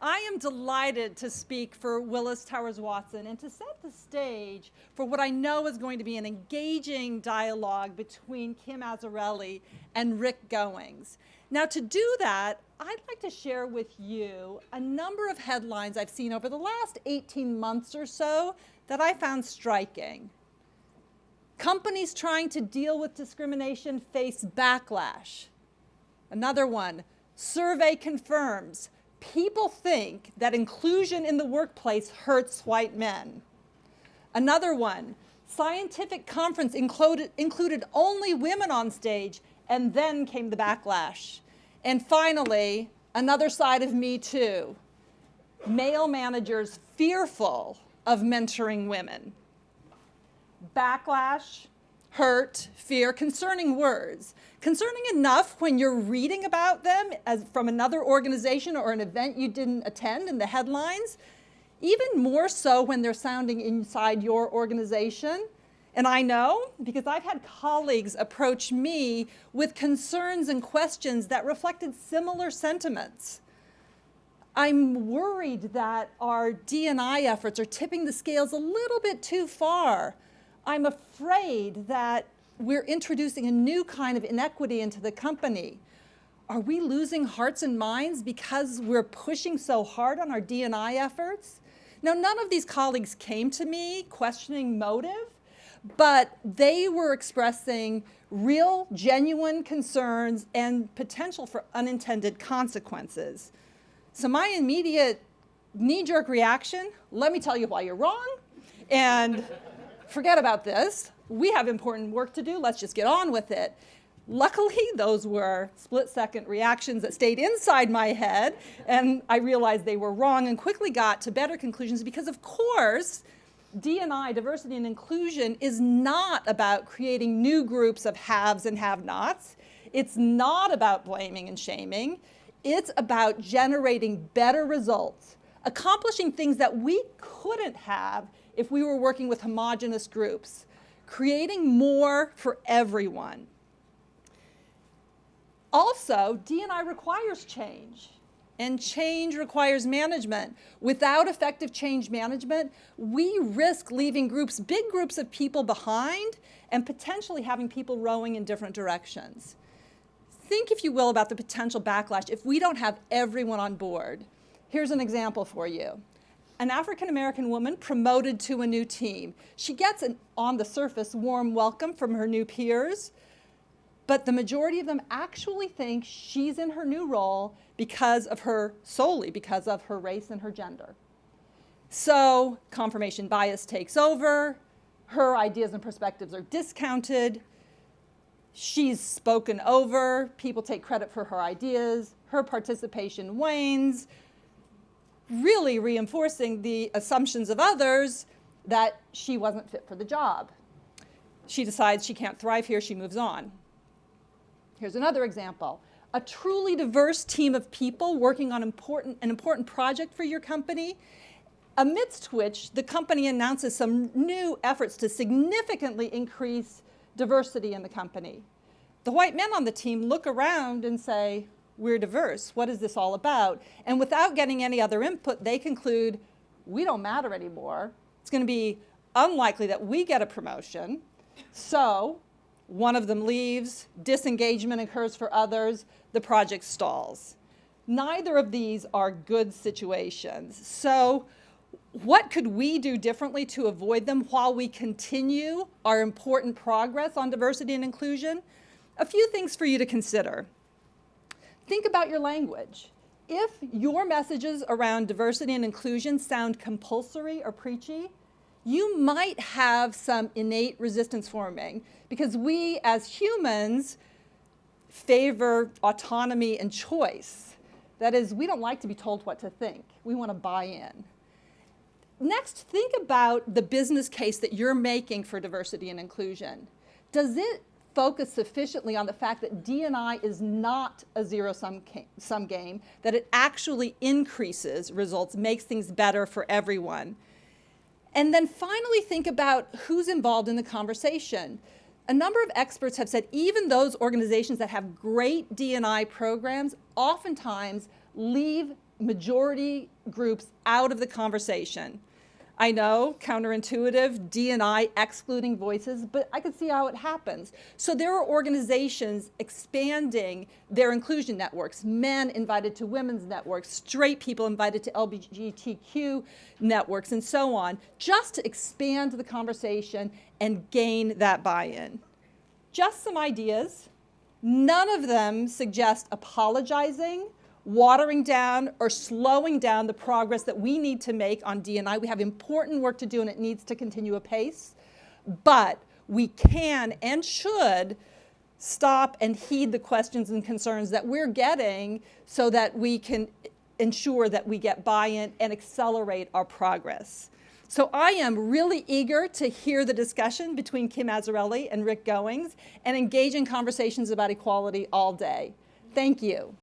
I am delighted to speak for Willis Towers Watson and to set the stage for what I know is going to be an engaging dialogue between Kim Azzarelli and Rick Goings. Now, to do that, I'd like to share with you a number of headlines I've seen over the last 18 months or so that I found striking. Companies trying to deal with discrimination face backlash. Another one, survey confirms people think that inclusion in the workplace hurts white men. Another one, scientific conference included only women on stage, and then came the backlash. And finally, another side of Me Too, male managers fearful of mentoring women. Backlash, hurt, fear, concerning words. Concerning enough when you're reading about them as from another organization or an event you didn't attend in the headlines, even more so when they're sounding inside your organization. And I know because I've had colleagues approach me with concerns and questions that reflected similar sentiments. I'm worried that our D&I efforts are tipping the scales a little bit too far. I'm afraid that we're introducing a new kind of inequity into the company. Are we losing hearts and minds because we're pushing so hard on our D&I efforts? Now, none of these colleagues came to me questioning motive, but they were expressing real, genuine concerns and potential for unintended consequences. So my immediate knee-jerk reaction, let me tell you why you're wrong, and forget about this. We have important work to do. Let's just get on with it. Luckily, those were split-second reactions that stayed inside my head, and I realized they were wrong and quickly got to better conclusions because, of course, D&I, diversity and inclusion, is not about creating new groups of haves and have-nots. It's not about blaming and shaming. It's about generating better results, accomplishing things that we couldn't have if we were working with homogeneous groups, creating more for everyone. Also, D&I requires change, and change requires management. Without effective change management, we risk leaving big groups of people behind and potentially having people rowing in different directions. Think, if you will, about the potential backlash if we don't have everyone on board. Here's an example for you. An African-American woman promoted to a new team. She gets an, on the surface, warm welcome from her new peers, but the majority of them actually think she's in her new role solely because of her race and her gender. So confirmation bias takes over, her ideas and perspectives are discounted, she's spoken over, people take credit for her ideas, her participation wanes, really reinforcing the assumptions of others that she wasn't fit for the job. She decides she can't thrive here, she moves on. Here's another example. A truly diverse team of people working on an important project for your company, amidst which the company announces some new efforts to significantly increase diversity in the company. The white men on the team look around and say, we're diverse, what is this all about? And without getting any other input, they conclude, we don't matter anymore. It's going to be unlikely that we get a promotion. So one of them leaves, disengagement occurs for others, the project stalls. Neither of these are good situations. So what could we do differently to avoid them while we continue our important progress on diversity and inclusion? A few things for you to consider. Think about your language. If your messages around diversity and inclusion sound compulsory or preachy, you might have some innate resistance forming because we as humans favor autonomy and choice. That is, we don't like to be told what to think. We want to buy in. Next, think about the business case that you're making for diversity and inclusion. Does it focus sufficiently on the fact that D&I is not a zero-sum game, that it actually increases results, makes things better for everyone? And then finally, think about who's involved in the conversation. A number of experts have said even those organizations that have great D&I programs oftentimes leave majority groups out of the conversation. I know, counterintuitive, D&I excluding voices, but I can see how it happens. So there are organizations expanding their inclusion networks, men invited to women's networks, straight people invited to LGBTQ networks, and so on, just to expand the conversation and gain that buy-in. Just some ideas. None of them suggest apologizing, watering down, or slowing down the progress that we need to make on D&I. We have important work to do, and it needs to continue apace. But we can and should stop and heed the questions and concerns that we're getting so that we can ensure that we get buy-in and accelerate our progress. So I am really eager to hear the discussion between Kim Azzarelli and Rick Goings and engage in conversations about equality all day. Thank you.